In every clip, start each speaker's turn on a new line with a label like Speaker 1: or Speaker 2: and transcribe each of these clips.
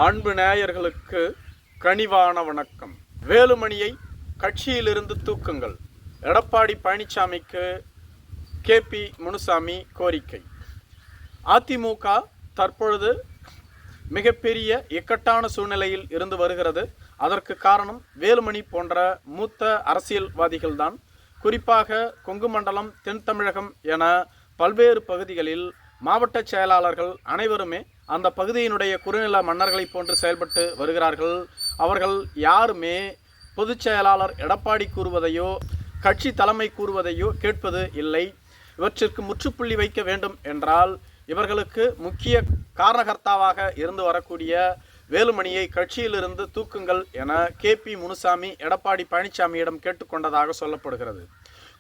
Speaker 1: அன்பு நேயர்களுக்கு கனிவான வணக்கம். வேலுமணியை கட்சியிலிருந்து தூக்குங்கள். எடப்பாடி பழனிசாமிக்கு KP முனுசாமி கோரிக்கை. அதிமுக தற்பொழுது மிகப்பெரிய இக்கட்டான சூழ்நிலையில் இருந்து வருகிறது. அதற்கு காரணம் வேலுமணி போன்ற மூத்த அரசியல்வாதிகள்தான். குறிப்பாக கொங்கு மண்டலம், தென் தமிழகம் என பல்வேறு பகுதிகளில் மாவட்ட செயலாளர்கள் அனைவருமே அந்த பகுதியினுடைய குறுநில மன்னர்களைப் போன்று செயல்பட்டு வருகிறார்கள். அவர்கள் யாருமே பொதுச் செயலாளர் எடப்பாடி கூறுவதையோ கட்சி தலைமை கூறுவதையோ கேட்பது இல்லை. இவற்றிற்கு முற்றுப்புள்ளி வைக்க வேண்டும் என்றால் இவர்களுக்கு முக்கிய காரணகர்த்தாவாக இருந்து வரக்கூடிய வேலுமணியை கட்சியிலிருந்து தூக்குங்கள் என KP முனுசாமி எடப்பாடி பழனிசாமியிடம் கேட்டுக்கொண்டதாக சொல்லப்படுகிறது.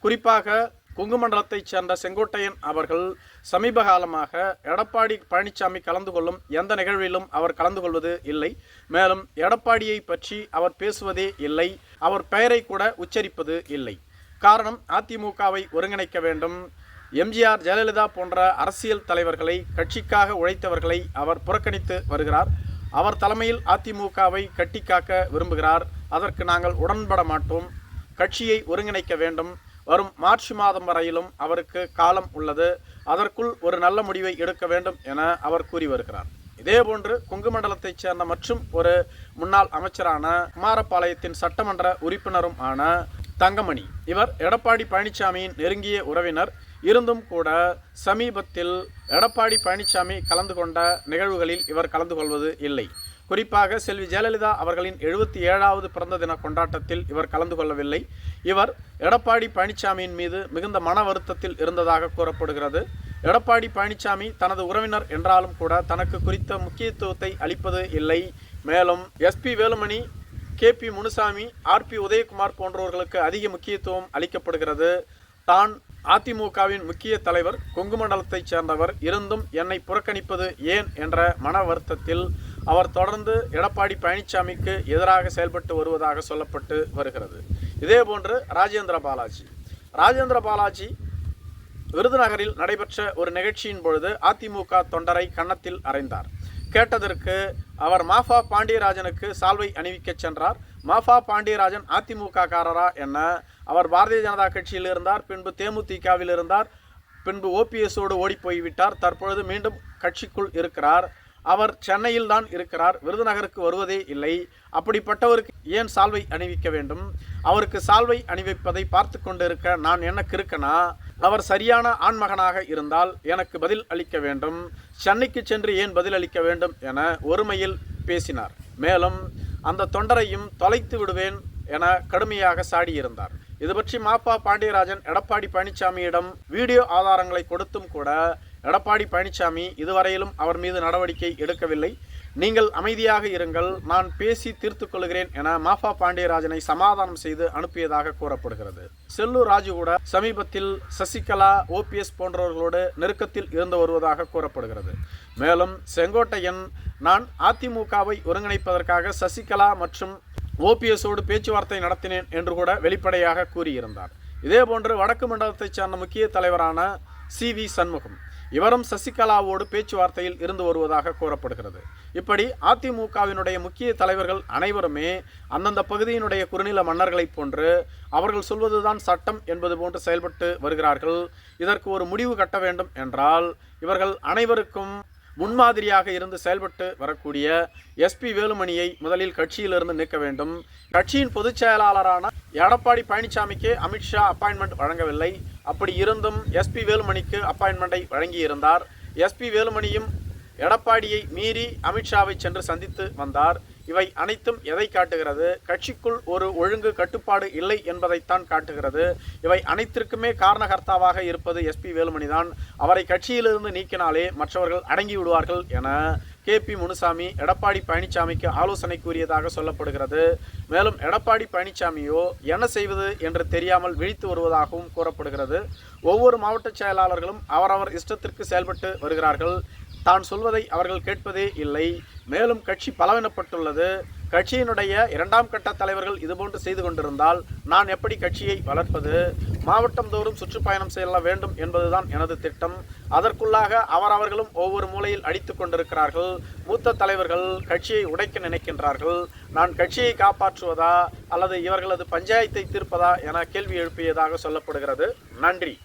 Speaker 1: குறிப்பாக கொங்கு மண்டலத்தைச் சேர்ந்த செங்கோட்டையன் அவர்கள் சமீப காலமாக எடப்பாடி பழனிசாமி கலந்து கொள்ளும் எந்த நிகழ்விலும் அவர் கலந்து கொள்வது இல்லை. மேலும் எடப்பாடியை பற்றி அவர் பேசுவதே இல்லை. அவர் பெயரை கூட உச்சரிப்பது இல்லை. காரணம், அதிமுகவை ஒருங்கிணைக்க வேண்டும். MGR, ஜெயலலிதா போன்ற அரசியல் தலைவர்களை, கட்சிக்காக உழைத்தவர்களை அவர் புறக்கணித்து வருகிறார். அவர் தலைமையில் அதிமுகவை கட்டிக்காக்க விரும்புகிறார். அதற்கு நாங்கள் உடன்பட மாட்டோம். கட்சியை ஒருங்கிணைக்க வேண்டும். வரும் மார்ச் மாதம் வரையிலும் அவருக்கு காலம் உள்ளது. அதற்குள் ஒரு நல்ல முடிவை எடுக்க வேண்டும் என அவர் கூறி வருகிறார். இதேபோன்று கொங்கு மண்டலத்தைச் சேர்ந்த மற்றும் ஒரு முன்னாள் அமைச்சரான குமாரபாளையத்தின் சட்டமன்ற உறுப்பினரும் ஆன தங்கமணி, இவர் எடப்பாடி பழனிசாமியின் நெருங்கிய உறவினர். இருந்தும் கூட சமீபத்தில் எடப்பாடி பழனிசாமி கலந்து கொண்ட நிகழ்வுகளில் இவர் கலந்து கொள்வது இல்லை. குறிப்பாக செல்வி ஜெயலலிதா அவர்களின் 77வது பிறந்த தின கொண்டாட்டத்தில் இவர் கலந்து கொள்ளவில்லை. இவர் எடப்பாடி பழனிசாமியின் மீது மிகுந்த மன வருத்தத்தில் இருந்ததாக கூறப்படுகிறது. எடப்பாடி பழனிசாமி தனது உறவினர் என்றாலும் கூட தனக்கு குறித்த முக்கியத்துவத்தை அளிப்பது இல்லை. மேலும் SP Velumani, KP Munusamy, RP Udhayakumar போன்றவர்களுக்கு அதிக முக்கியத்துவம் அளிக்கப்படுகிறது. தான் அதிமுகவின் முக்கிய தலைவர், கொங்கு மண்டலத்தைச் சேர்ந்தவர், இருந்தும் என்னை புறக்கணிப்பது ஏன் என்ற மன வருத்தத்தில் அவர் தொடர்ந்து எடப்பாடி பழனிசாமிக்கு எதிராக செயல்பட்டு வருவதாக சொல்லப்பட்டு வருகிறது. இதேபோன்று ராஜேந்திர பாலாஜி விருதுநகரில் நடைபெற்ற ஒரு நிகழ்ச்சியின் பொழுது அதிமுக தொண்டரை கன்னத்தில் அறைந்தார். கேட்டதற்கு அவர் மாஃபா பாண்டியராஜனுக்கு சால்வை அணிவிக்க சென்றார். மாஃபா பாண்டியராஜன் அதிமுக காரரா என்ன? அவர் பாரதிய ஜனதா கட்சியில் இருந்தார், பின்பு தேமுதிகவில் இருந்தார், பின்பு OPSோடு ஓடி போய்விட்டார். தற்பொழுது மீண்டும் கட்சிக்குள் இருக்கிறார். அவர் சென்னையில் தான் இருக்கிறார், விருதுநகருக்கு வருவதே இல்லை. அப்படிப்பட்டவருக்கு ஏன் சால்வை அணிவிக்க வேண்டும்? அவருக்கு சால்வை அணிவிப்பதை பார்த்து கொண்டிருக்க நான் என்ன கிறுக்கனா? அவர் சரியான ஆண்மகனாக இருந்தால் எனக்கு பதில் அளிக்க வேண்டும். சென்னைக்கு சென்று ஏன் பதில் அளிக்க வேண்டும் என ஒருமையில் பேசினார். மேலும் அந்த தொண்டரையும் தொலைத்து விடுவேன் என கடுமையாக சாடியிருந்தார். இது பற்றி மாப்பா பாண்டியராஜன் எடப்பாடி பழனிசாமியிடம் வீடியோ ஆதாரங்களை கொடுத்தும் கூட எடப்பாடி பழனிசாமி இதுவரையிலும் அவர் மீது நடவடிக்கை எடுக்கவில்லை. நீங்கள் அமைதியாக இருங்கள், நான் பேசி தீர்த்து கொள்கிறேன் என மாஃபா பாண்டியராஜனை சமாதானம் செய்து அனுப்பியதாக கூறப்படுகிறது. செல்லூர் ராஜு கூட சமீபத்தில் சசிகலா, OPS போன்றவர்களோடு நெருக்கத்தில் இருந்து வருவதாக கூறப்படுகிறது. மேலும் செங்கோட்டையன், நான் அதிமுகவை ஒருங்கிணைப்பதற்காக சசிகலா மற்றும் OPSோடு பேச்சுவார்த்தை நடத்தினேன் என்று கூட வெளிப்படையாக கூறியிருந்தார். இதேபோன்று வடக்கு மண்டலத்தைச் சேர்ந்த முக்கிய தலைவரான CV சண்முகம், இவரும் சசிகலாவோடு பேச்சுவார்த்தையில் இருந்து வருவதாக கூறப்படுகிறது. இப்படி அதிமுகவினுடைய முக்கிய தலைவர்கள் அனைவருமே அந்தந்த பகுதியினுடைய குறுநில மன்னர்களைப் போன்று அவர்கள் சொல்வதுதான் சட்டம் என்பது போன்று செயல்பட்டு வருகிறார்கள். இதற்கு ஒரு முடிவு கட்ட வேண்டும் என்றால் இவர்கள் அனைவருக்கும் முன்மாதிரியாக இருந்து செயல்பட்டு வரக்கூடிய SP வேலுமணியை முதலில் கட்சியிலிருந்து நீக்க வேண்டும். கட்சியின் பொதுச் செயலாளரான எடப்பாடி பழனிசாமிக்கு அமித்ஷா அப்பாயின்மெண்ட் வழங்கவில்லை. அப்படி இருந்தும் SP வேலுமணிக்கு அப்பாயின்மெண்ட்டை வழங்கியிருந்தார். SP வேலுமணியும் எடப்பாடியை மீறி அமித்ஷாவை சென்று சந்தித்து வந்தார். இவை அனைத்தும் எதை காட்டுகிறது? கட்சிக்குள் ஒரு ஒழுங்கு கட்டுப்பாடு இல்லை என்பதைத்தான் காட்டுகிறது. இவை அனைத்திற்குமே காரணகர்த்தாவாக இருப்பது SP வேலுமணி தான். அவரை கட்சியிலிருந்து நீக்கினாலே மற்றவர்கள் அடங்கி விடுவார்கள் என KP முனுசாமி எடப்பாடி பழனிசாமிக்கு ஆலோசனை கூறியதாக சொல்லப்படுகிறது. மேலும் எடப்பாடி பழனிசாமியோ என்ன செய்வது என்று தெரியாமல் விழித்து வருவதாகவும் கூறப்படுகிறது. ஒவ்வொரு மாவட்ட செயலாளர்களும் அவரவர் இஷ்டத்திற்கு செயல்பட்டு வருகிறார்கள். தான் சொல்வதை அவர்கள் கேட்பதே இல்லை. மேலும் கட்சி பலவீனப்பட்டுள்ளது. கட்சியினுடைய 2ஆம் கட்ட தலைவர்கள் இதுபோன்று செய்து கொண்டிருந்தால் நான் எப்படி கட்சியை வளர்ப்பது? மாவட்டம் தோறும் சுற்றுப்பயணம் செல்ல வேண்டும் என்பதுதான் எனது திட்டம். அதற்குள்ளாக அவர்களும் ஒவ்வொரு மூலையில் அடித்து கொண்டிருக்கிறார்கள். மூத்த தலைவர்கள் கட்சியை உடைக்க நினைக்கின்றார்கள். நான் கட்சியை காப்பாற்றுவதா அல்லது இவர்களது பஞ்சாயத்தை தீர்ப்பதா என கேள்வி எழுப்பியதாக சொல்லப்படுகிறது. நன்றி.